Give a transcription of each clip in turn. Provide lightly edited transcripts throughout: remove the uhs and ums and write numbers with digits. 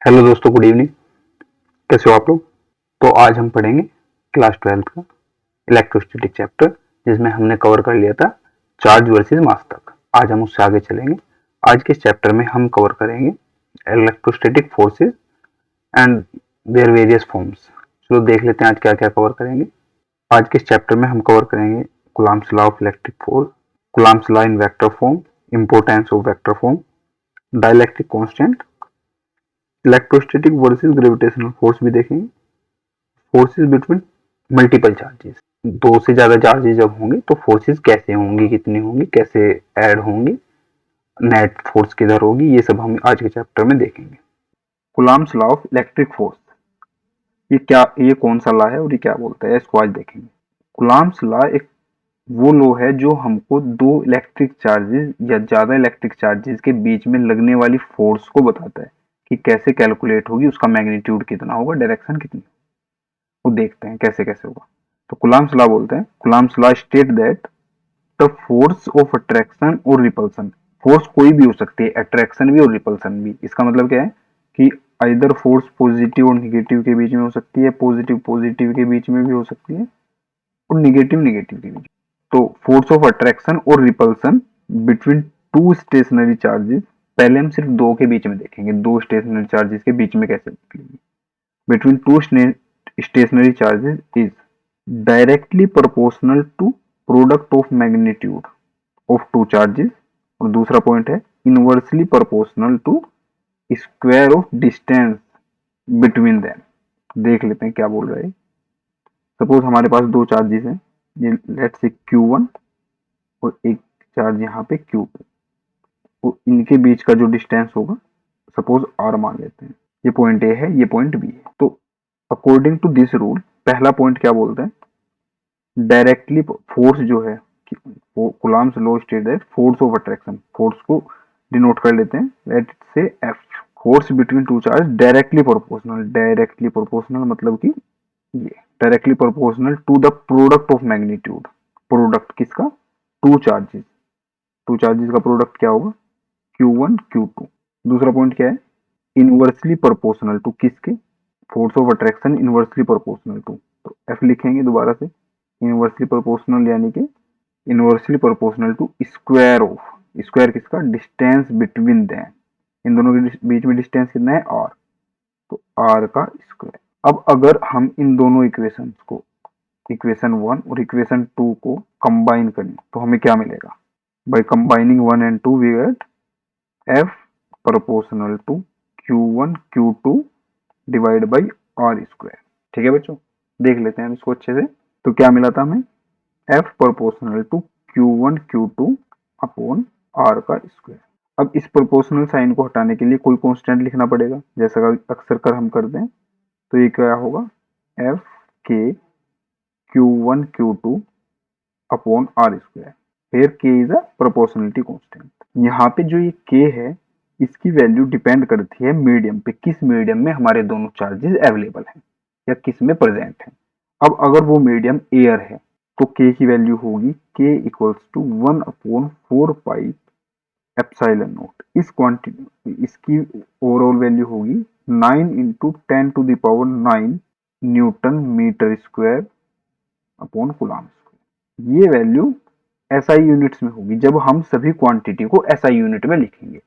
Hello दोस्तों, good evening. कैसे हो आप लोग? तो आज हम पढ़ेंगे क्लास 12th का इलेक्ट्रोस्टैटिक चैप्टर, जिसमें हमने कवर कर लिया था चार्ज वर्सेस मास तक। आज हम उससे आगे चलेंगे। आज के इस चैप्टर में हम कवर करेंगे electrostatic forces and their various forms. चलो देख लेते हैं आज क्या क्या कवर करेंगे। आज के इस चैप्टर में हम कवर करेंगे Coulomb's law of electric force, Coulomb's law in vector form, importance of vector form, dielectric constant, electrostatic versus gravitational force भी देखेंगे, फोर्सेस बिटवीन मल्टीपल चार्जेस। दो से ज्यादा चार्जेस जब होंगे तो फोर्सेस कैसे होंगी, कितनी होंगी, कैसे ऐड होंगी, नेट फोर्स किधर होगी, ये सब हम आज के चैप्टर में देखेंगे। Coulomb's law of electric force, ये कौन सा लॉ है और ये क्या बोलता है, इसको आज देखेंगे। कूलम्ब्स लॉ एक वो लॉ है जो हमको दो इलेक्ट्रिक चार्जेस या ज्यादा इलेक्ट्रिक चार्जेस के बीच में लगने वाली फोर्स को बताता है कि कैसे कैलकुलेट होगी, उसका मैग्नीट्यूड कितना होगा, डायरेक्शन कितनी। वो देखते हैं कैसे कैसे होगा। तो कूलम्ब्स लॉ बोलते हैं, Coulomb's law state that the force of attraction और रिपल्सन, फोर्स कोई भी हो सकती है, अट्रैक्शन भी और रिपल्सन भी। इसका मतलब क्या है कि आइदर फोर्स पॉजिटिव और निगेटिव के बीच में हो सकती है, पॉजिटिव पॉजिटिव के बीच में भी हो सकती है, और निगेटिव निगेटिव के बीच। तो फोर्स ऑफ अट्रैक्शन और repulsion between two stationary charges, पहले हम सिर्फ दो के बीच में देखेंगे, दो स्टेशनरी चार्जेस के बीच में कैसे निकलेगी। Between two stationary charges is directly proportional to product of magnitude of two charges, और दूसरा पॉइंट है inversely proportional to square of distance between them। देख लेते हैं क्या बोल रहा है। सपोज हमारे पास दो चार्जेस हैं, ये लेट्स से Q1 और एक चार्ज यहाँ पे Q2, तो इनके बीच का जो डिस्टेंस होगा सपोज R मान लेते हैं। ये पॉइंट ए है, ये पॉइंट बी है। तो अकॉर्डिंग टू दिस रूल, पहला पॉइंट क्या बोलता है, डायरेक्टली फोर्स जो है, Coulomb's law state that force of attraction, force को डिनोट कर लेते हैं, let say F. Force between two charge directly proportional, directly proportional मतलब कि ये directly proportional to the product of magnitude. Product किसका? Two charges. टू चार्जेस का product क्या होगा? Q1 Q2। दूसरा पॉइंट क्या है? इनवर्सली प्रोपोर्शनल टू किसके? Force of attraction inversely proportional to, तो एफ लिखेंगे दोबारा से, इनवर्सली प्रोपोर्शनल यानी कि inversely proportional to square of, square किसका? डिस्टेंस बिटवीन देम, इन दोनों के बीच में डिस्टेंस कितना है? आर, तो आर का स्क्वायर। अब अगर हम इन दोनों इक्वेशंस को, इक्वेशन 1 और इक्वेशन 2 को कंबाइन करें तो हमें क्या मिलेगा? By combining 1 and 2 we get F proportional to Q1 Q2 divide by R square. ठीक है बच्चों, देख लेते हैं हम इसको अच्छे से। तो क्या मिला था हमें? F proportional to Q1 Q2 upon R का स्क्वायर। अब इस प्रोपोर्शनल साइन को हटाने के लिए कोई कांस्टेंट लिखना पड़ेगा, जैसा अक्सर कर हम करते हैं। तो ये क्या होगा? F K Q1 Q2 upon R square. Here K is a proportionality constant. यहाँ पे जो ये के है, इसकी वैल्यू डिपेंड करती है मीडियम पे, किस मीडियम में हमारे दोनों चार्जेस अवेलेबल हैं या किस में प्रेजेंट है। अब अगर वो मीडियम एयर है तो के की वैल्यू होगी K equals to 1 upon 4 pi epsilon naught. इस क्वांटिटी, इसकी ओवरऑल वैल्यू होगी 9 into 10 to the power 9 newton metre square upon coulomb square. ये वैल्यू एसआई यूनिट्स में होगी जब हम सभी क्वांटिटी को एसआई यूनिट में लिखेंगे।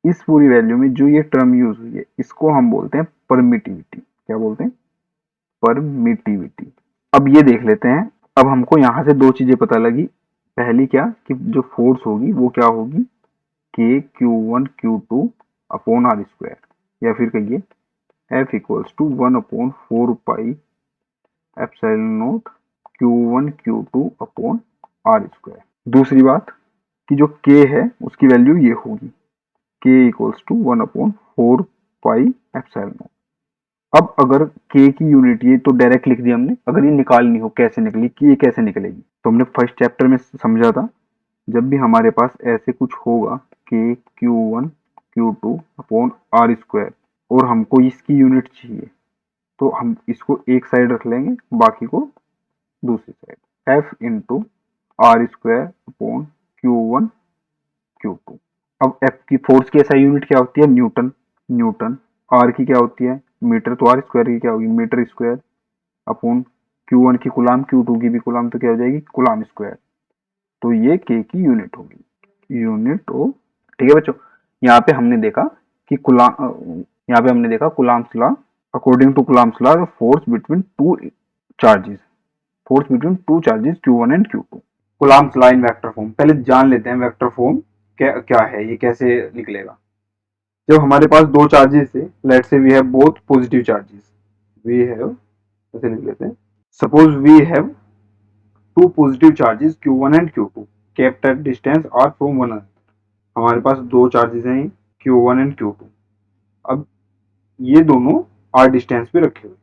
इस पूरी वैल्यू में जो ये टर्म यूज हुई है, इसको हम बोलते हैं परमिटिविटी। क्या बोलते हैं? परमिटिविटी। अब ये देख लेते हैं। अब हमको यहां से दो चीजें पता लगी। पहली क्या, कि जो फोर्स होगी वो क्या होगी? के Q1 Q2 upon R square, या फिर कहिए F equals to 1 upon 4 pi epsilon naught Q1 Q2 upon R square. दूसरी बात कि जो के है उसकी वैल्यू ये होगी, K equals to 1 upon 4 pi epsilon naught. अब अगर के की यूनिट, ये तो डायरेक्ट लिख दिया हमने, अगर ये निकालनी हो कैसे निकली, कि ये कैसे निकलेगी, तो हमने फर्स्ट चैप्टर में समझा था, जब भी हमारे पास ऐसे कुछ होगा के Q1 Q2 upon R square और हमको इसकी यूनिट चाहिए, तो हम इसको एक साइड रख लेंगे, बाकी को दूसरी side, F into R square upon Q1 Q2। अब एफ की फोर्स की ऐसा यूनिट क्या होती है? न्यूटन। न्यूटन आर की क्या होती है मीटर, तो आर स्क्वायर की क्या होगी मीटर स्क्वायर अपॉन Q1 की कुलाम, Q2 की भी कुलाम, तो क्या हो जाएगी कुलाम स्क्वायर। तो ये K की यूनिट होगी, यूनिट ऑफ। ठीक है बच्चों, यहाँ पे हमने देखा कि यहाँ पे हमने देखा Coulomb's law, according to Coulomb's law force between two charges, force between two charges Q1 and Q2। Coulomb's law in vector form, पहले जान लेते हैं वेक्टर फॉर्म क्या क्या है, ये कैसे निकलेगा। जब हमारे पास दो चार्जेस है, let's say we have both positive charges, we have, ऐसे लिख लेते हैं, suppose we have two positive charges Q1 and Q2 kept at distance r from one another। हमारे पास दो चार्जेस हैं Q1 एंड Q2। अब ये दोनों r डिस्टेंस पे रखे हुए,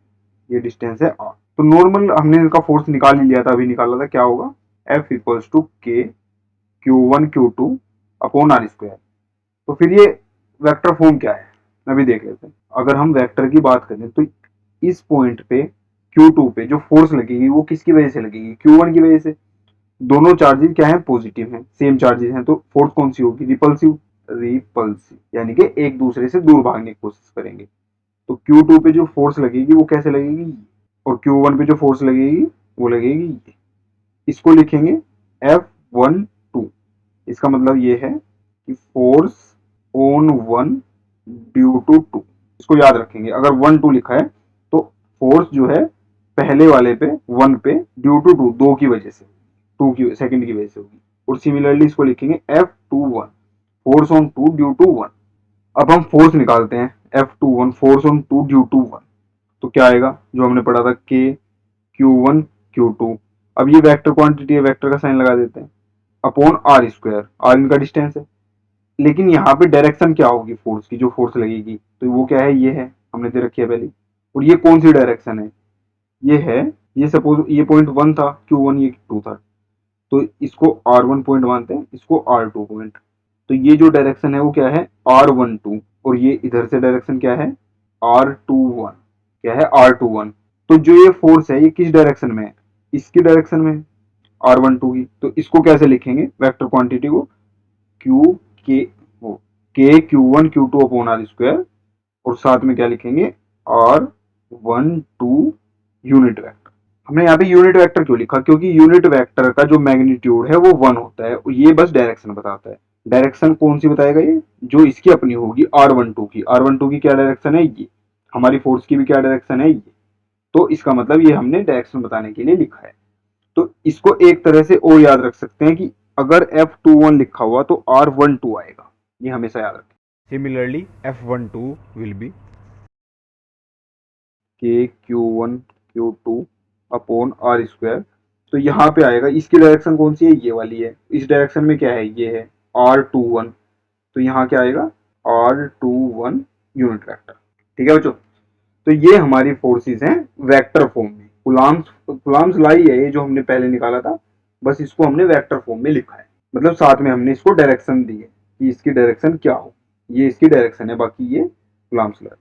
ये डिस्टेंस है r। तो नॉर्मल हमने इनका फोर्स निकाल ही लिया था, अभी निकाला था, क्या होगा F equals to K Q1 Q2 upon r square. तो फिर ये वेक्टर फॉर्म क्या है अभी देख लेते हैं। अगर हम वेक्टर की बात करें तो इस पॉइंट पे Q2 पे जो फोर्स लगेगी वो किसकी वजह से लगेगी Q1 की वजह से। दोनों चार्जेस क्या है पॉजिटिव हैं, सेम चार्जेस हैं, तो फोर्स कौन सी होगी रिपल्सिव, रिपल्सिव यानी कि एक दूसरे से दूर भागने की कोशिश करेंगे। तो Q2 पे जो फोर्स लगेगी वो कैसे लगेगी, और Q1 पे जो फोर्स लगेगी वो लगेगी ये। इसको लिखेंगे F12। इसका मतलब ये है कि force on one due to two. इसको याद रखेंगे, अगर 1 2 लिखा है तो फोर्स जो है पहले वाले पे 1 पे ड्यू टू टू, दो की वजह से, टू की सेकंड की वजह से होगी। और सिमिलरली इसको लिखेंगे F21 force on two due to 1। अब हम फोर्स निकालते हैं F21 force on two due to 1, तो क्या आएगा जो हमने पढ़ा था K Q1 Q2। अब ये वेक्टर क्वांटिटी है, वेक्टर का साइन लगा देते हैं, अपॉन r स्क्वायर, r इनका डिस्टेंस है। लेकिन यहाँ पे डायरेक्शन क्या होगी फोर्स की, जो फोर्स लगेगी तो वो क्या है, ये है, हमने दे रखी है पहले। और ये कौन सी डायरेक्शन है, ये है, ये सपोज ये पॉइंट 1 था Q1, ये 2 था, तो इसको R1 पॉइंट मानते हैं, इसको R2 पॉइंट। तो ये जो डायरेक्शन है वो क्या है R12, और ये इधर से डायरेक्शन क्या है R21, क्या है R21। तो जो ये फोर्स है ये किस डायरेक्शन में है, इसकी डायरेक्शन में है R12 की। तो इसको कैसे लिखेंगे वेक्टर क्वांटिटी को, Q के वो K Q1 Q2 upon R square, और साथ में क्या लिखेंगे R12 यूनिट वेक्टर। हमने यहाँ पे यूनिट वेक्टर क्यों लिखा, क्योंकि यूनिट वेक्टर का जो मैग्नीट्यूड है वो 1 होता है, ये बस डायरेक्शन बताता है। डायरेक्शन कौन सी बताएगा ये, जो इसकी अपनी होगी R12 की, R12 की क्या डायरेक्शन है ये, हमारी फोर्स की भी क्या डायरेक्शन है ये। तो इसका मतलब ये हमने डायरेक्शन बताने के लिए लिखा है। तो इसको एक तरह से और याद रख सकते हैं कि अगर F21 लिखा हुआ तो R12 आएगा, ये हमेशा याद रखें। Similarly F12 will be K Q1 Q2 upon R square. तो यहाँ पे आएगा, इसकी डायरेक्शन कौन सी है, ये वाली है, इस डायरेक्शन में क्या है, ये है R21। तो यहाँ क्या आएगा R21 यूनिट वेक्टर। ठीक है बच्चों, तो ये हमारी फोर्सेस हैं वेक्टर फॉर्म में। कुलाम्स लाई है ये जो हमने पहले निकाला था, बस इसको हमने वेक्टर फॉर्म में लिखा है, मतलब साथ में हमने इसको डायरेक्शन दी है कि इसकी डायरेक्शन क्या हो, ये इसकी डायरेक्शन है, बाकी ये कुलाम्स लाई।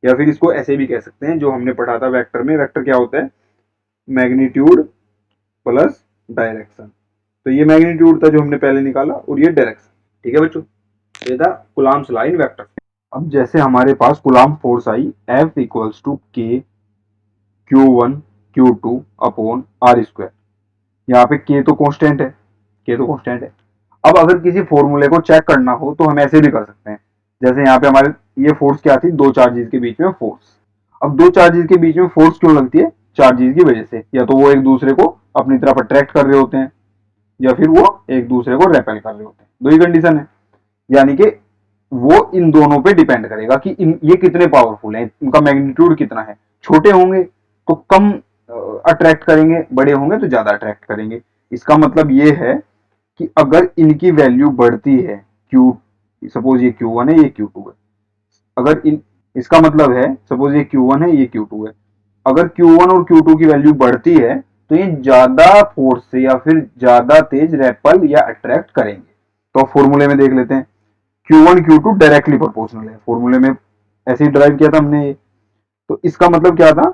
या फिर इसको ऐसे भी कह सकते हैं जो हमने पढ़ा था वेक्टर में, वेक्टर क्या होता है मैग्नीट्यूड प्लस डायरेक्शन। तो ये मैग्नीट्यूड था जो हमने पहले निकाला, और ये डायरेक्शन। ठीक है बच्चों, ये था कुलाम्स लॉ इन वेक्टर। अब जैसे हमारे पास कुलाम फोर्स आई F equals to K Q1 Q2 upon R square. यहाँ पे K तो कांस्टेंट है, K तो कांस्टेंट है। अब अगर किसी फॉर्मूले को चेक करना हो तो हम ऐसे भी कर सकते हैं, जैसे यहाँ पे हमारे ये फोर्स क्या थी, दो चार्जेस के बीच में फोर्स। अब दो चार्जेस के बीच में फोर्स क्यों लगती है, चार्जेस की वजह से, या तो वो एक दूसरे को अपनी तरफ अट्रैक्ट कर रहे होते हैं, या फिर वो एक दूसरे को रेपेल कर रहे होते हैं, दो ही कंडीशन है। यानी कि वो इन दोनों पे डिपेंड करेगा कि ये कितने पावरफुल हैं, उनका मैग्नीट्यूड कितना है। छोटे होंगे तो कम अट्रैक्ट करेंगे, बड़े होंगे तो ज्यादा अट्रैक्ट करेंगे। इसका मतलब ये है कि अगर इनकी वैल्यू बढ़ती है, Q सपोज ये Q1 है, ये Q2 है, अगर इसका मतलब है सपोज ये Q1 है, ये Q2 है, अगर Q1 और Q2 की वैल्यू बढ़ती है तो ये ज्यादा फोर्स से या फिर ज्यादा तेज रेपल या अट्रैक्ट करेंगे। तो फॉर्मूले में देख लेते हैं, Q1 Q2 डायरेक्टली प्रोपोर्शनल है, फॉर्मूले में ऐसे ही ड्राइव किया था हमने ये। तो इसका मतलब क्या था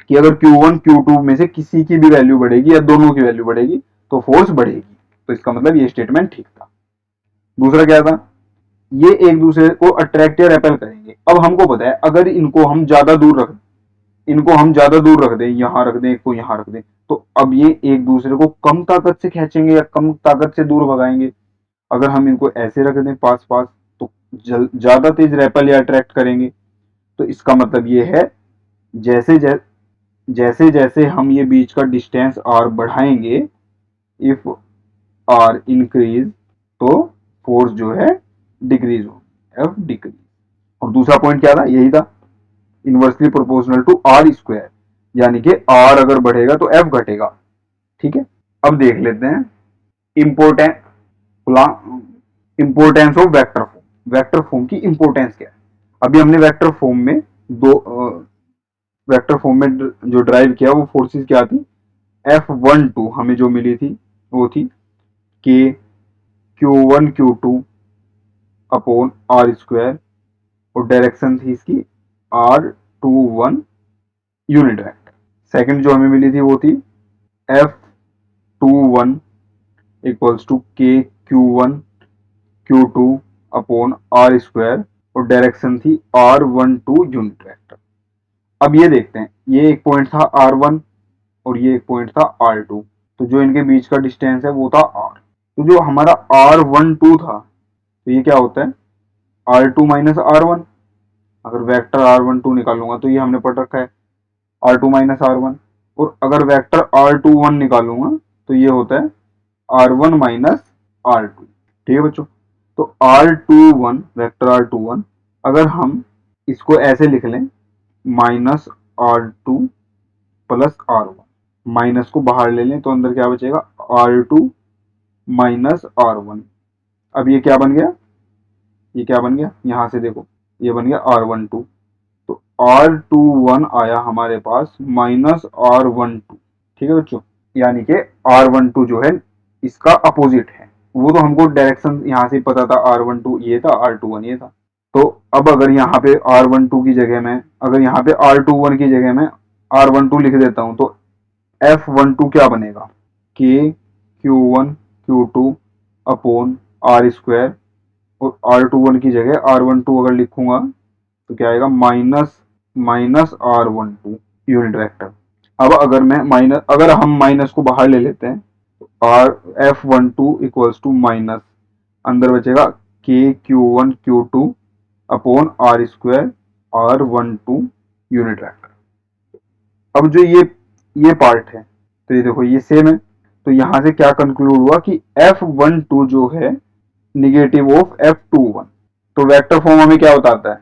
कि अगर Q1 Q2 में से किसी की भी वैल्यू बढ़ेगी या दोनों की वैल्यू बढ़ेगी तो फोर्स बढ़ेगी। तो इसका मतलब ये स्टेटमेंट ठीक था। दूसरा क्या था, ये एक दूसरे को अट्रैक्ट या रेपेल करेंगे। अब हमको पता है अगर इनको हम ज्यादा दूर रख दें, यहाँ रख दें, इसको यहाँ रख दें, तो अब ये एक दूसरे को कम ताकत से खींचेंगे या कम ताकत से दूर भगाएंगे। अगर हम इनको ऐसे रख दें पास पास, तो ज्यादा तेज रेपेल या अट्रैक्ट करेंगे। तो इसका मतलब ये है जैसे जैसे जैसे हम ये बीच का डिस्टेंस r बढ़ाएंगे, इफ r इंक्रीज, तो फोर्स जो है डिक्रीज हो, f डिक्रीज। और दूसरा पॉइंट क्या था, यही था, inversely proportional to R square, यानी कि r अगर बढ़ेगा तो f घटेगा। ठीक है, अब देख लेते हैं important importance of vector form. Vector form की इंपोर्टेंस क्या है। अभी हमने वेक्टर फॉर्म में जो ड्राइव किया वो फोर्सेस क्या थी, F12 हमें जो मिली थी वो थी K Q1 Q2 upon R square, और डायरेक्शन थी इसकी R21 यूनिट वेक्टर। सेकंड जो हमें मिली थी वो थी F21 equals to K Q1 Q2 upon R square, और डायरेक्शन थी R12 यूनिट वेक्टर। अब ये देखते हैं, ये एक पॉइंट था R1 और ये एक पॉइंट था R2, तो जो इनके बीच का डिस्टेंस है वो था R। तो जो हमारा R12 था, तो ये क्या होता है R2 माइनस R1। अगर वेक्टर R12 निकालूंगा तो ये हमने पढ़ रखा है R2 माइनस R1, और अगर वेक्टर R21 निकालूंगा तो ये होता है R1 माइनस R2। ठीक है बच्चों, तो R21 वेक्टर R21 अगर हम इसको ऐसे लिख लें minus R2 plus R1, minus को बाहर ले लें तो अंदर क्या बचेगा R2 माइनस R1। अब ये क्या बन गया, ये क्या बन गया, यहां से देखो ये बन गया R12, तो R21 आया हमारे पास माइनस R12। ठीक है बच्चों, यानी कि R12 जो है इसका अपोजिट है। वो तो हमको डायरेक्शन यहाँ से पता था, R12 ये था, R21 ये था। तो अब अगर यहाँ पे R12 की जगह में, अगर यहाँ पे R21 की जगह में R12 लिख देता हूँ, तो F12 क्या बनेगा, K Q1 Q2 upon R square, और R21 की जगह R12 अगर लिखूंगा तो क्या आएगा माइनस R12 यूनिट वेक्टर। अब अगर हम माइनस को बाहर ले लेते हैं तो F12 इक्वल्स टू माइनस, अंदर बचेगा K Q1 Q2 upon R square R12 unit vector. अब जो ये पार्ट है, तो ये देखो ये सेम है, तो यहां से क्या कंक्लूड हुआ कि F12 जो है निगेटिव ऑफ F21। तो वेक्टर फॉर्म हमें क्या बताता है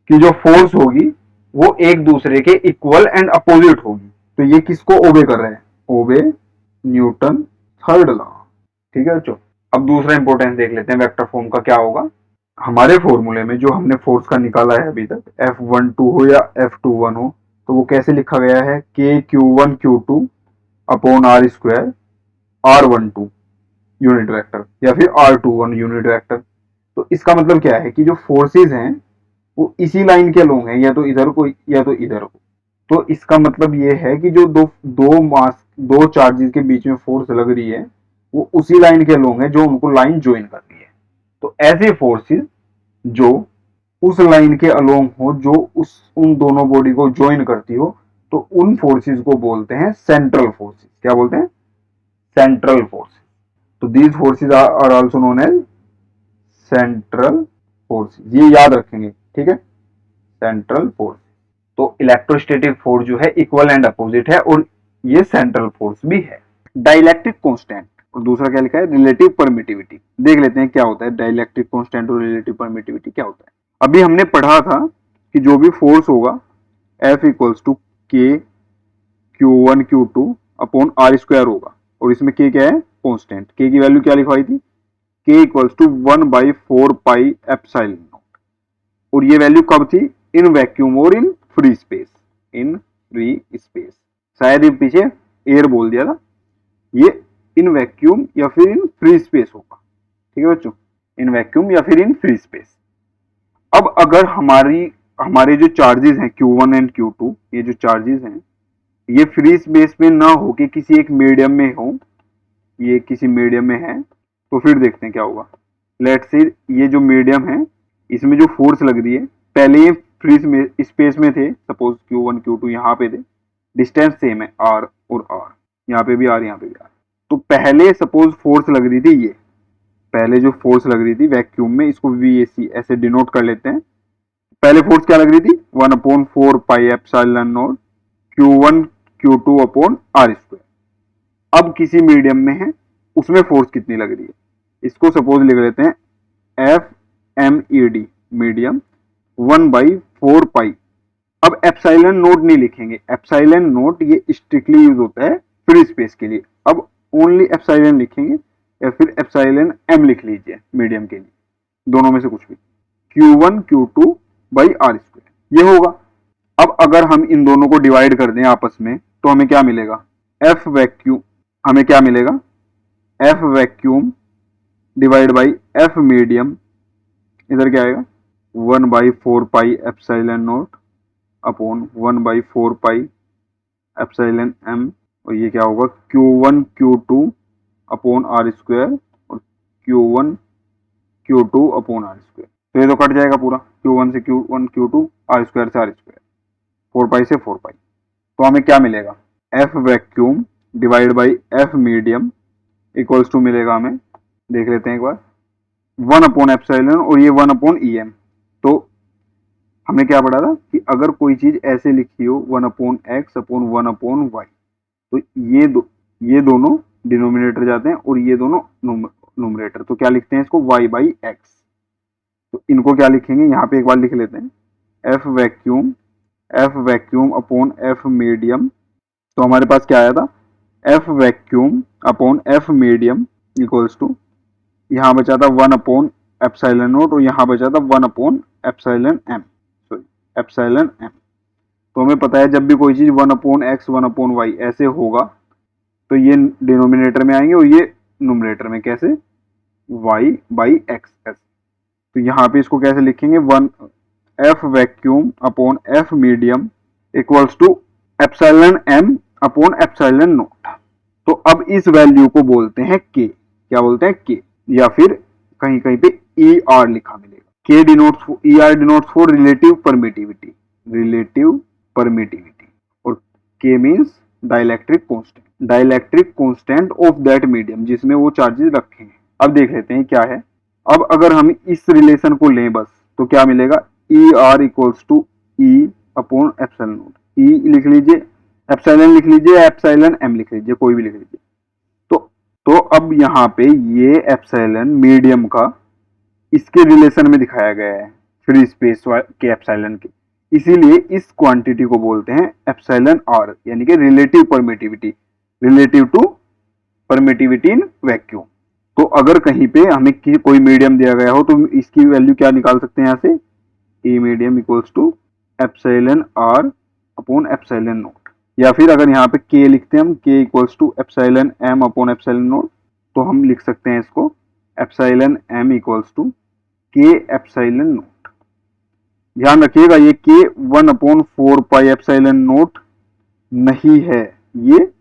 कि जो फोर्स होगी वो एक दूसरे के इक्वल एंड अपोजिट होगी। तो ये किसको ओबे कर रहे हैं, ओबे न्यूटन थर्ड लॉ। ठीक है बच्चों, अब दूसरा इंपॉर्टेंस देख लेते हैं वेक्टर फॉर्म का क्या होगा। हमारे फॉर्मूले में जो हमने फोर्स का निकाला है अभी तक, F12 हो या F21 हो, तो वो कैसे लिखा गया है, K Q1 Q2 upon R square R12 unit vector, या फिर R21 यूनिट वेक्टर। तो इसका मतलब क्या है कि जो फोर्सेस हैं वो इसी लाइन के लोग हैं, या तो इधर को या तो इधर को। तो इसका मतलब ये है कि जो दो चार्जेस के बीच में फोर्स लग रही है वो उसी लाइन के लोग हैं जो उनको लाइन ज्वाइन कर रही है। तो ऐसे फोर्सेस जो उस लाइन के अलोंग हो, जो उन दोनों बॉडी को ज्वाइन करती हो, तो उन फोर्सेस को बोलते हैं सेंट्रल फोर्सेस। क्या बोलते हैं, सेंट्रल फोर्सेस। तो these forces are also known as central forces, ये याद रखेंगे। ठीक है, सेंट्रल फोर्स। तो इलेक्ट्रोस्टैटिक फोर्स जो है इक्वल एंड अपोजिट है, और ये सेंट्रल फोर्स भी है। डाइलेक्ट्रिक कांस्टेंट, और दूसरा क्या लिखा है, रिलेटिव परमिटिविटी। देख लेते हैं क्या होता है डाइलेक्ट्रिक कांस्टेंट और रिलेटिव परमिटिविटी क्या होता है। अभी हमने पढ़ा था कि जो भी फोर्स होगा F equals to K Q1 Q2 upon R square होगा, और इसमें K क्या है, कांस्टेंट। K की वैल्यू क्या लिखवाई थी, K equals to 1/4 pi epsilon naught, और ये वैल्यू कब थी, इन वैक्यूम और in free space, in free space. शायद ये पीछे एयर बोल दिया था, ये इन वैक्यूम या फिर इन फ्री स्पेस होगा। ठीक है बच्चों, इन वैक्यूम या फिर इन फ्री स्पेस। अब अगर हमारे जो चार्जेस हैं Q1 एंड Q2, ये जो चार्जेस हैं ये फ्री स्पेस में ना हो कि किसी एक मीडियम में हो, ये किसी मीडियम में है, तो फिर देखते हैं क्या होगा। लेट से ये जो मीडियम है इसमें जो फोर्स लग रही है, पहले ये फ्री स्पेस में थे, सपोज Q1 Q2 यहाँ पे थे, डिस्टेंस सेम है R और R, यहाँ पे भी R यहाँ पे भी R। तो पहले सपोज फोर्स लग रही थी ये, पहले जो फोर्स लग रही थी वैक्यूम में, इसको VAC ऐसे डिनोट कर लेते हैं। पहले फोर्स क्या लग रही थी 1/4 pi epsilon naught Q1 Q2 upon R square. अब किसी मीडियम में है, उसमें फोर्स कितनी लग रही है, इसको सपोज लिख लेते हैं FMED मीडियम 1/4 पाई। अब एप्सिलॉन नोट नहीं लिखेंगे, एप्सिलॉन नोट ये स्ट्रिक्टली यूज होता है फ्री स्पेस के लिए। अब ओनली एप्सिलॉन लिखेंगे या फिर एप्सिलॉन M लिख लीजिए मीडियम के लिए, दोनों में से कुछ भी, Q1 Q2 by R square ये होगा। अब अगर हम इन दोनों को डिवाइड कर दें आपस में तो हमें क्या मिलेगा, F वैक्यूम, हमें क्या मिलेगा F vacuum divide by F medium, इधर क्या आएगा 1/4 pi epsilon naught upon 1/4 pi epsilon M, और ये क्या होगा Q1 Q2 upon R square और Q1 Q2 upon R square. तो ये तो कट जाएगा पूरा, Q1 से Q1 Q2, R स्क्वायर से R स्क्वायर, 4 पाई से 4 पाई। तो हमें क्या मिलेगा F vacuum divide by F medium equals to मिलेगा हमें, देख लेते हैं एक बार, 1 अपॉन एप्सिलॉन और ये 1/EM। तो हमने क्या पढ़ा था कि अगर कोई चीज ऐसे लिखी हो 1/X अपॉन 1/Y, तो ये दोनों डिनोमिनेटर जाते हैं और ये दोनों न्यूमरेटर, तो क्या लिखते हैं इसको Y/X। तो इनको क्या लिखेंगे, यहाँ पे एक बार लिख लेते हैं F vacuum upon F medium. तो हमारे पास क्या आया था F vacuum upon F medium equals to, यहाँ बचा था 1 एप्सिलॉन नोट और यहाँ बचा था 1 epsilon M, sorry epsilon M। तो हमें पता है जब भी कोई चीज 1/X 1/Y ऐसे होगा तो ये डिनोमिनेटर में आएंगे और ये न्यूमरेटर में, कैसे Y/XS। तो यहाँ पे इसको कैसे लिखेंगे, 1 F vacuum upon F medium equals to epsilon M upon epsilon naught. तो अब इस वैल्यू को बोलते हैं K, क्या बोलते हैं K, या फिर कहीं कहीं पे ER लिखा मिलेगा। K denotes, ER denotes for relative permittivity, और K means dielectric constant of that medium जिसमें वो चार्जेस रखे हैं। अब देख लेते हैं क्या है। अब अगर हम इस रिलेशन को लें बस तो क्या मिलेगा, ER equals to E upon epsilon naught, E लिख लीजिए, एप्सिलॉन लिख लीजिए, एप्सिलॉन M लिख लीजिए, कोई भी लिख लीजिए। तो अब यहाँ पे ये एप्सिलॉन मीडियम का इसके रिलेशन में दिखाया गया है फ्री स्पेस के एप्सिलॉन के, इसीलिए इस क्वांटिटी को बोलते हैं एप्सिलॉन R, यानी कि relative permittivity, relative to permittivity in vacuum. तो अगर कहीं पे हमें कोई मीडियम दिया गया हो तो इसकी वैल्यू क्या निकाल सकते हैं यहाँ से, E medium equals to epsilon R upon epsilon naught, या फिर अगर यहाँ पे K लिखते हैं हम, K equals to epsilon M upon epsilon naught, तो हम लिख सकते हैं इसको epsilon M equals to K epsilon naught. ध्यान रखिएगा ये K 1/4 पाई एप्सिलॉन नोट नहीं है, ये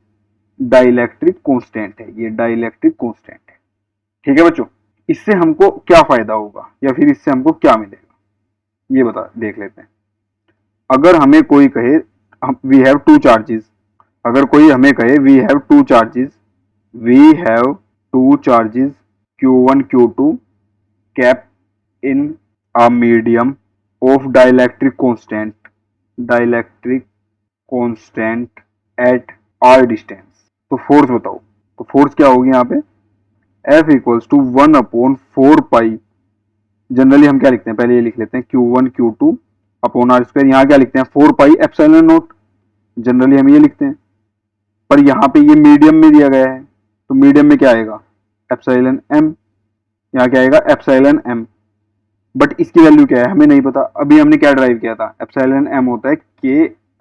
डाइलेक्ट्रिक कांस्टेंट है, ये डाइलेक्ट्रिक कांस्टेंट है। ठीक है बच्चों, इससे हमको क्या फायदा होगा या फिर इससे हमको क्या मिलेगा ये देख लेते हैं। अगर हमें कोई कहे वी हैव टू चार्जेस, अगर कोई हमें कहे we have two charges Q1 Q2 cap in a medium of dielectric constant at R distance, तो फोर्स बताओ। तो फोर्स क्या होगी यहाँ पे, F equals to 1/4 pi, generally हम क्या लिखते हैं, पहले ये लिख लेते हैं Q1 Q2 upon R square, यहाँ क्या लिखते हैं 4 पाई एप्सिलॉन नोट, जनरली हम ये लिखते हैं। पर यहाँ पे ये मीडियम में दिया गया है तो मीडियम में क्या आएगा एप्सिलॉन M, यहाँ क्या आएगा एप्सिलॉन M, बट इसकी वैल्यू क्या है हमें नहीं पता। अभी हमने क्या ड्राइव किया था, एप्सिलॉन M होता है K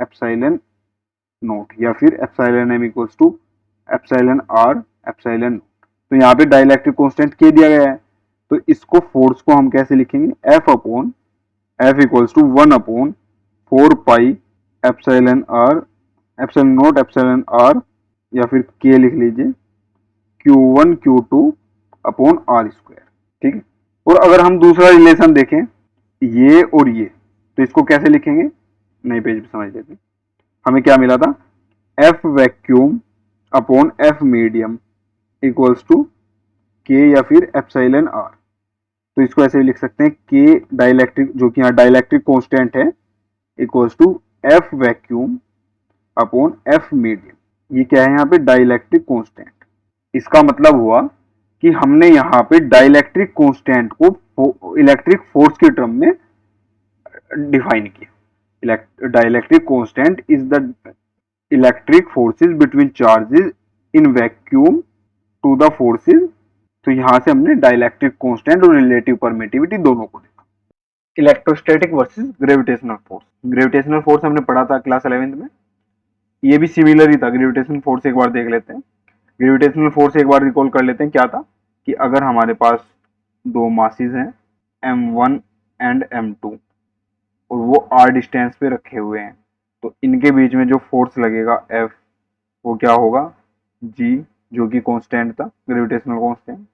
एप्सिलॉन नोट, या फिर epsilon M equals to epsilon R epsilon naught. तो यहाँ पे डाइलेक्ट्रिक कांस्टेंट K दिया गया है, तो इसको फोर्स को हम कैसे लिखेंगे, F equals to 1/4 pi epsilon R epsilon naught epsilon R, या फिर K लिख लीजिए Q1 Q2 upon R square. ठीक है, और अगर हम दूसरा रिलेशन देखें ये और ये, तो इसको कैसे लिखेंगे, नए पेज पे समझ लेते हैं। हमें क्या मिला था, F vacuum upon F medium equals to K या फिर एप्सिलॉन आर। तो इसको ऐसे भी लिख सकते हैं, के डाइलेक्ट्रिक, जो कि यहाँ डाइलेक्ट्रिक कांस्टेंट है, equals to F vacuum upon F medium. ये क्या है यहाँ पे, डाइलेक्ट्रिक कांस्टेंट। इसका मतलब हुआ कि हमने यहाँ पे डाइलेक्ट्रिक कांस्टेंट को इलेक्ट्रिक फोर्स के टर्म में डिफाइन किया। Dielectric constant is the electric forces between charges in vacuum to the forces. तो यहां से हमने डाइलेक्ट्रिक कांस्टेंट और रिलेटिव परमिटिविटी दोनों को देखा। Electrostatic versus gravitational force. Gravitational force हमने पढ़ा था क्लास 11th में, ये भी सिमिलर ही था। ग्रेविटेशनल फोर्स एक बार देख लेते हैं। ग्रेविटेशनल फोर्स एक बार रिकॉल कर लेते हैं। क्या था कि अगर हमारे पास दो मासेस हैं m1 एंड m2 और वो r डिस्टेंस पे रखे हुए हैं, तो इनके बीच में जो फोर्स लगेगा F, वो क्या होगा, G, जो कि कांस्टेंट था, gravitational constant,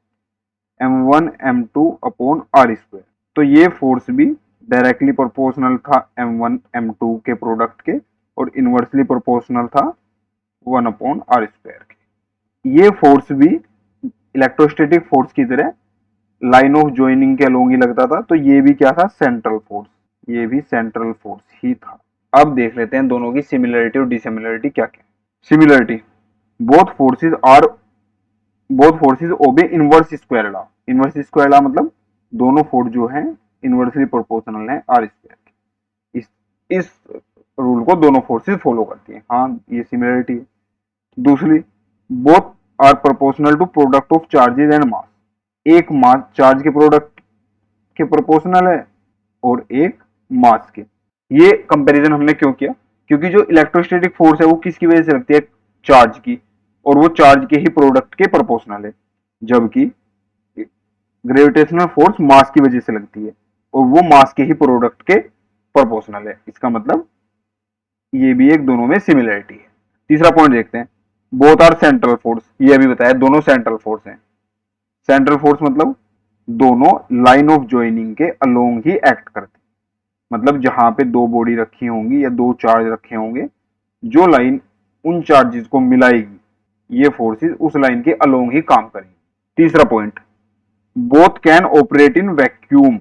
m1 m2 upon r square. तो ये फोर्स भी डायरेक्टली प्रोपोर्शनल था m1 m2 के प्रोडक्ट के और इनवर्सली प्रोपोर्शनल था 1 अपॉन r स्क्वायर के। ये फोर्स भी इलेक्ट्रोस्टैटिक फोर्स की तरह लाइन ऑफ ज्वाइनिंग के अलोंग ही लगता था। तो ये भी क्या था, सेंट्रल फोर्स, ये भी सेंट्रल फोर्स ही था। अब देख लेते हैं दोनों की सिमिलरिटी और डिसिमिलरिटी क्या क्या। Similarity, both forces obey inverse square law. Inverse square law मतलब दोनों फोर्स जो हैं इनवर्सली प्रोपोर्शनल हैं आर स्क्वायर के। इस रूल को दोनों फोर्सेस फॉलो करती हैं। हाँ, ये सिमिलरिटी है। दूसरी, both are proportional to product of charges and mass. एक मास चार्ज के प्रोडक्ट के प्रोपोर्शनल है और एक मास के। ये कंपैरिजन हमने क्यों किया, क्योंकि जो इलेक्ट्रोस्टैटिक फोर्स है वो किसकी वजह से लगती है, चार्ज की, और वो चार्ज के ही प्रोडक्ट के प्रोपोर्शनल है, जबकि ग्रेविटेशनल फोर्स मास की वजह से लगती है और वो मास के ही प्रोडक्ट के प्रोपोर्शनल है। इसका मतलब ये भी एक दोनों में सिमिलरिटी है। तीसरा पॉइंट देखते हैं, बोथ आर सेंट्रल फोर्स। ये अभी बताया दोनों सेंट्रल फोर्स हैं। सेंट्रल फोर्स मतलब दोनों लाइन ऑफ ज्वाइनिंग के अलोंग ही एक्ट करते, मतलब जहां पे दो बॉडी रखी होंगी या दो चार्ज रखे होंगे, जो लाइन उन चार्जेस को मिलाएगी, ये फोर्सेस उस लाइन के अलोंग ही काम करेंगी। तीसरा point, both can operate in vacuum.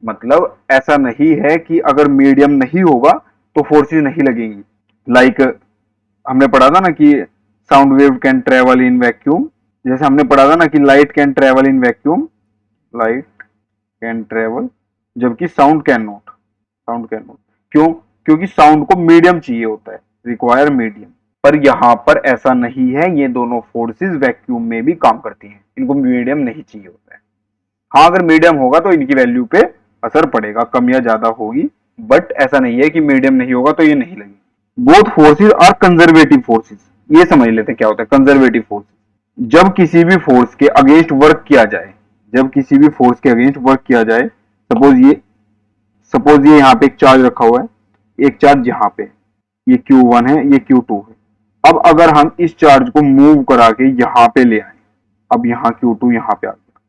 मतलब ऐसा नहीं है कि अगर मीडियम नहीं होगा तो फोर्सेस नहीं लगेंगी। लाइक हमने पढ़ा था ना कि sound wave can travel in vacuum, जैसे हमने पढ़ा था ना कि light can travel in vacuum, light can travel, जबकि साउंड कैन नॉट। क्यों, क्योंकि साउंड को मीडियम चाहिए होता है, रिक्वायर मीडियम। पर यहाँ पर ऐसा नहीं है, ये दोनों फोर्सेस वैक्यूम में भी काम करती हैं, इनको मीडियम नहीं चाहिए होता है। हाँ, अगर मीडियम होगा तो इनकी वैल्यू पे असर पड़ेगा, कम या ज्यादा होगी, बट ऐसा नहीं है कि मीडियम नहीं होगा तो ये नहीं लगेगी। Both forces are conservative forces. ये समझ लेते हैं क्या होता है कंजर्वेटिव फोर्स। जब किसी भी फोर्स के अगेंस्ट वर्क किया जाए, सपोज ये यहाँ पे एक चार्ज रखा हुआ है, एक चार्ज यहाँ पे, ये Q1 है, ये Q2 है। अब अगर हम इस चार्ज को मूव करा के यहाँ पे ले आए, अब यहाँ Q2 यहाँ पे आ गया,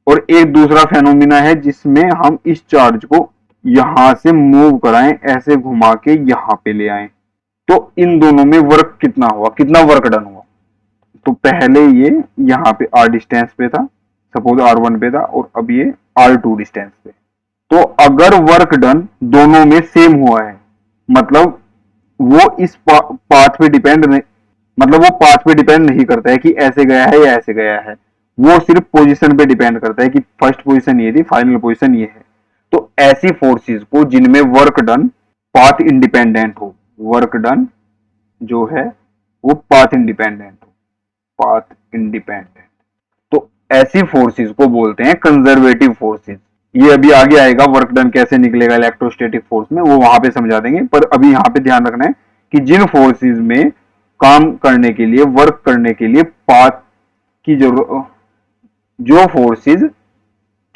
और एक दूसरा फेनोमिना है जिसमें हम इस चार्ज को यहां से मूव कराएं, ऐसे घुमा के यहाँ पे ले आए, तो इन दोनों में वर्क कितना हुआ, कितना वर्क डन हुआ। तो पहले ये यहाँ पे R डिस्टेंस पे था, सपोज R1 पे था, और अब ये R2 डिस्टेंस पे। तो अगर वर्क डन दोनों में सेम हुआ है, मतलब वो इस पाथ पे डिपेंड नहीं, मतलब वो पाथ पे डिपेंड नहीं करता है कि ऐसे गया है या ऐसे गया है, वो सिर्फ पोजीशन पे डिपेंड करता है कि फर्स्ट पोजीशन ये थी, फाइनल पोजीशन ये है। तो ऐसी फोर्सेस को जिनमें वर्क डन पाथ इंडिपेंडेंट हो, वर्क डन जो है वो पाथ इंडिपेंडेंट हो, पाथ इंडिपेंडेंट, तो ऐसी फोर्सेस को बोलते हैं कंजर्वेटिव फोर्सेस। ये अभी आगे आएगा, वर्क डन कैसे निकलेगा इलेक्ट्रोस्टैटिक फोर्स में, वो वहां पे समझा देंगे। पर अभी यहाँ पे ध्यान रखना है कि जिन फोर्सेस में काम करने के लिए, वर्क करने के लिए पाथ की जरूरत, जो फोर्सेस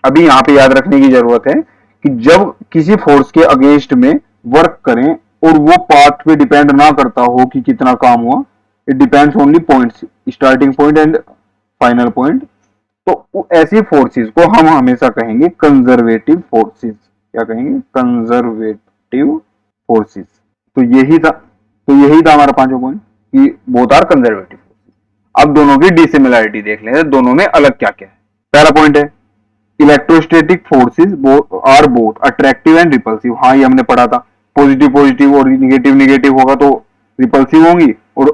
अभी यहाँ पे याद रखने की जरूरत है कि जब किसी फोर्स के अगेंस्ट में वर्क करें और वो पाथ पे डिपेंड ना करता हो कि कितना काम हुआ, it depends only points, starting point and final point, तो ऐसी फोर्सेस को हम हमेशा कहेंगे कंजर्वेटिव फोर्सेस। क्या कहेंगे? Conservative forces. तो यही था हमारा पांचवा पॉइंट कि बोथ आर कंजर्वेटिव। अब दोनों की डिसिमिलरिटी देख लेते हैं, दोनों में अलग क्या क्या है। पहला पॉइंट है electrostatic forces are both attractive and repulsive. हाँ, ये हमने पढ़ा था, पॉजिटिव पॉजिटिव और निगेटिव निगेटिव होगा तो रिपल्सिव होंगी, और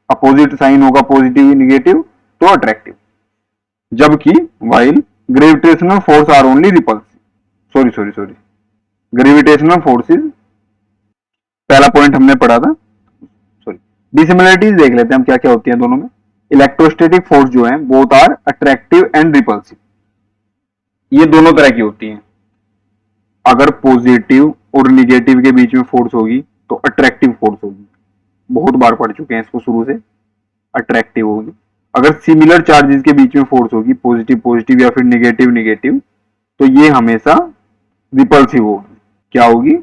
अपोजिट साइन होगा पॉजिटिव निगेटिव तो अट्रैक्टिव। जबकि while gravitational force are only repulsive. Sorry gravitational forces, पहला पॉइंट हमने पढ़ा था, सॉरी। डिसिमिलरिटीज देख लेते हैं हम क्या क्या होती है दोनों में। इलेक्ट्रोस्टैटिक फोर्स जो है both are attractive and repulsive, ये दोनों तरह की होती हैं। अगर पॉजिटिव और निगेटिव के बीच में फोर्स होगी तो अट्रैक्टिव फोर्स होगी, बहुत बार पढ़ चुके हैं इसको शुरू से, अट्रैक्टिव होगी। अगर सिमिलर चार्जेस के बीच में फोर्स होगी, पॉजिटिव पॉजिटिव या फिर निगेटिव निगेटिव, तो ये हमेशा रिपल्सिव होगी। क्या होगी?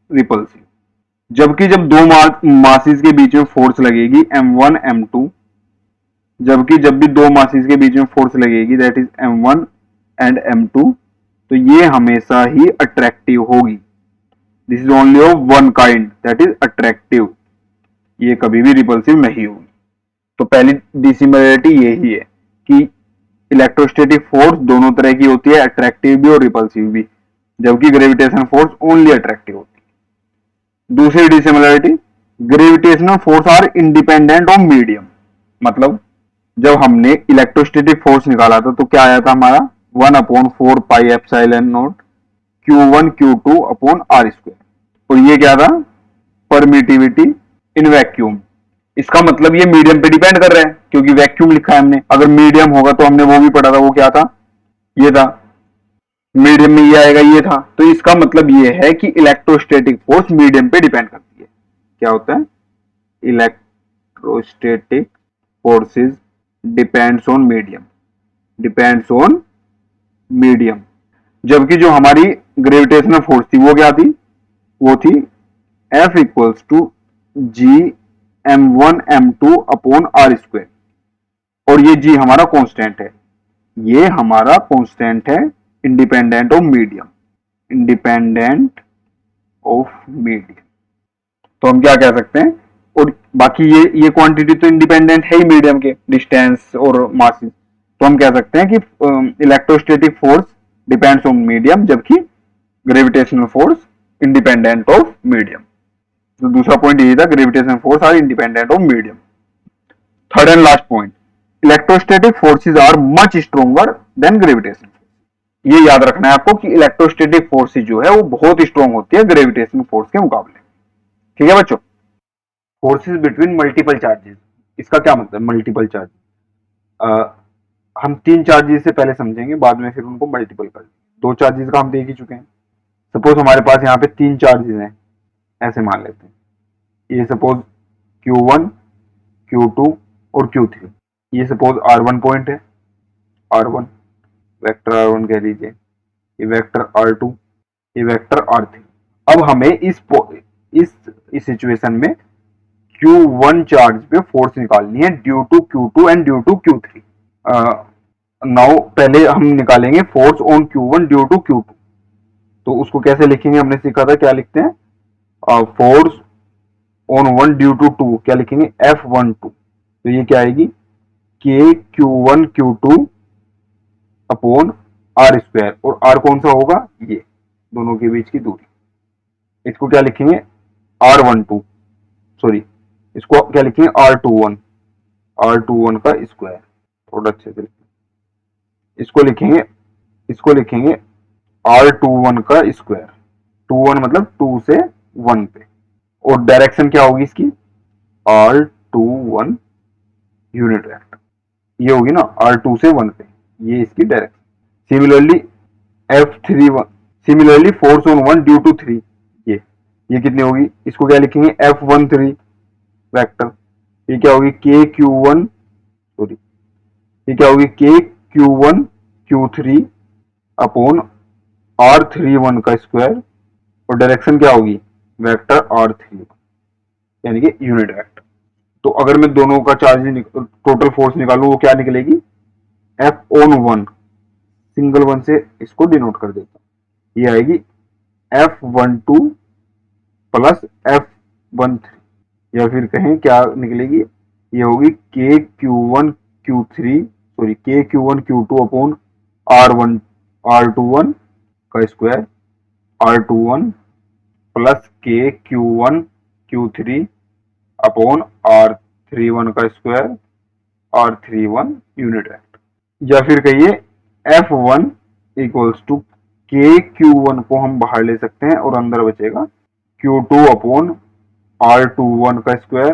रिपल्सिव। जबकि जब दो मासेस के बीच में फोर्स लगेगी m1 m2, जबकि जब भी दो मासेस के बीच में फोर्स लगेगी that is m1 and m2, तो ये हमेशा ही अट्रैक्टिव होगी। This is only of one kind that is attractive, ये कभी भी रिपल्सिव नहीं होगी। तो पहली डिसिमिलरिटी यही है कि इलेक्ट्रोस्टैटिक फोर्स दोनों तरह की होती है, अट्रैक्टिव भी और रिपल्सिव भी, जबकि ग्रेविटेशनल फोर्स ओनली अट्रैक्टिव होती है। दूसरी dissimilarity, gravitational force are independent of medium. मतलब जब हमने इलेक्ट्रोस्टैटिक फोर्स निकाला था तो क्या आया था हमारा 1/4 pi epsilon naught Q1 Q2 upon R square, और ये क्या था? Permittivity in vacuum. इसका मतलब ये मीडियम पे डिपेंड कर रहा है क्योंकि वैक्यूम लिखा है हमने। अगर मीडियम होगा तो हमने वो भी पढ़ा था, वो क्या था? ये था, मीडियम में ये आएगा, ये था। तो इसका मतलब ये है कि इलेक्ट्रोस्टैटिक फोर्स मीडियम पे डिपेंड करती है। क्या होता है? Electrostatic forces depends on medium, depends on medium. जबकि जो हमारी ग्रेविटेशनल फोर्स थी वो क्या थी? वो थी F equals to G m1 m2 upon R square, और ये G हमारा कांस्टेंट है, ये हमारा कांस्टेंट है independent of medium, independent of medium. तो हम क्या कह सकते हैं? और बाकी ये क्वांटिटी तो इंडिपेंडेंट है ही मीडियम के, डिस्टेंस और मासेस। तो हम कह सकते हैं कि electrostatic force depends on medium, जबकि gravitational force independent of medium. तो दूसरा पॉइंट यही था, gravitational force are independent of medium. Third and last point, electrostatic forces are much stronger than gravitational force. ये याद रखना है आपको कि इलेक्ट्रोस्टैटिक फोर्सेस जो है वो बहुत स्ट्रोंग होती है ग्रेविटेशनल फोर्स के मुकाबले। ठीक है बच्चों? फोर्सेस बिटवीन मल्टीपल चार्जेस, इसका क्या मतलब? मल्टीपल चार्ज हम तीन चार्जेस से पहले समझेंगे, बाद में फिर उनको मल्टीपल कर। दो चार्जेस का हम देख ही चुके हैं। सपोज हमारे पास यहाँ पे तीन चार्जेस हैं, ऐसे मान लेते हैं। ये सपोज Q1 Q2 और Q3, ये सपोज R1 पॉइंट है, R1 वेक्टर R1 कह लीजिए, ये वेक्टर R2, ये वेक्टर R3। अब हमें इस सिचुएशन में Q1 चार्ज पे फोर्स निकालनी है due to Q2 and due to Q3। Now पहले हम निकालेंगे force on Q1 due to Q2। तो उसको कैसे लिखेंगे? हमने सीखा था, क्या लिखते हैं? फोर्स ऑन 1 ड्यू टू 2 क्या लिखेंगे? F12। तो ये क्या आएगी? K Q1 Q2 upon R square, और R कौन सा होगा? ये दोनों के बीच की दूरी। इसको क्या लिखेंगे? R12, सॉरी इसको क्या लिखेंगे? R21, R21 का स्क्वायर। थोड़ा अच्छे से इसको लिखेंगे R21 का स्क्वायर। 21 मतलब 2 से 1 पे, और डायरेक्शन क्या होगी इसकी? R21 यूनिट वेक्टर, ये होगी ना R2 से 1 पे, ये इसकी डायरेक्शन। Similarly F31, similarly force on 1 due to 3, ये कितनी होगी? इसको क्या लिखेंगे? F13 vector. ये क्या होगी? KQ1, सॉरी ये क्या होगी? KQ1 Q3 अपॉन R31 का स्क्वायर, और डायरेक्शन क्या होगी? वेक्टर R31, यानी कि यूनिट वेक्टर। तो अगर मैं दोनों का चार्ज टोटल फोर्स निकालूं वो क्या निकलेगी? F on one, single one से इसको डिनोट कर देता हूं, ये आएगी F12 प्लस F13, या फिर कहें क्या निकलेगी, ये होगी KQ1 Q2 अपॉन R21 का square, R21 plus KQ1 Q3 upon R31 का स्क्वायर, R31 यूनिट वेक्टर, या फिर कहिए F1 इक्वल्स टू KQ1 को हम बाहर ले सकते हैं और अंदर बचेगा Q2 अपॉन R21 का square,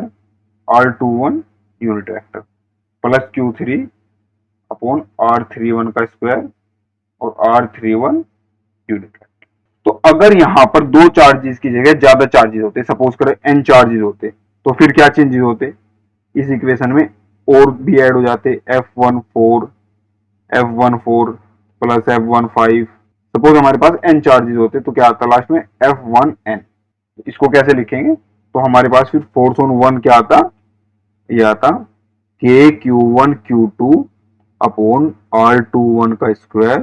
R21 unit vector, plus Q3 upon R31 का स्क्वायर और R31 यूनिट वेक्टर। तो अगर यहाँ पर दो चार्जेस की जगह ज्यादा चार्जेस होते, सपोज करें n चार्जेस होते, तो फिर क्या चेंजेस होते, इस इक्वेशन में और भी ऐड हो जाते, F14 प्लस F15। सपोज हमारे पास n चार्जेस होते तो क्या आता लास्ट में F1n, इसको कैसे लिखेंगे, तो हमारे पास फिर फोर्स ऑन वन क्या आता, ये आता KQ1 Q2 अपॉन R21 का square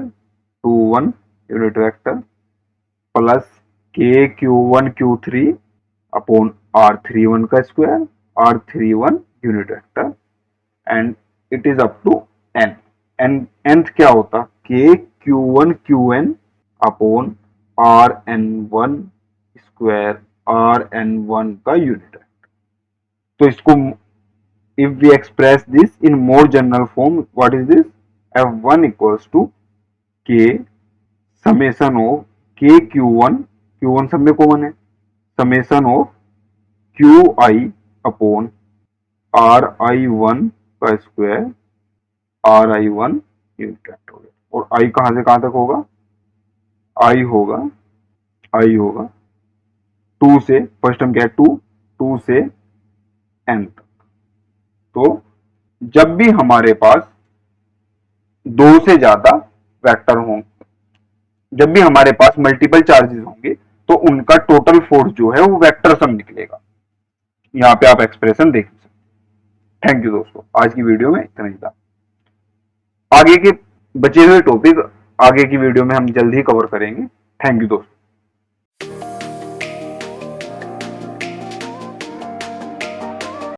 21 unit vector plus KQ1 Q3 upon R31 का square R31 unit vector and it is up to n, nth क्या होता KQ1 QN upon RN1 square RN1 का unit vector. तो इसको if we express this in more general form, what is this, F1 equals to K summation of Q1 सब में common है, summation of QI upon RI1 का square RI1 unit vector हो गया, और I कहां से कहां तक होगा, I होगा 2 से, फर्स्ट टर्म क्या है 2 से n तक। तो जब भी हमारे पास दो से ज्यादा वेक्टर हों, जब भी हमारे पास मल्टीपल चार्जेस होंगे, तो उनका टोटल फोर्स जो है वो वेक्टर सम निकलेगा। यहाँ पे आप एक्सप्रेशन देख सकते। थैंक यू दोस्तों, आज की वीडियो में इतना ही था। आगे के बचे हुए टॉपिक आगे की वीडियो में हम जल्द ही कवर करेंगे। थैंक यू दोस्तों।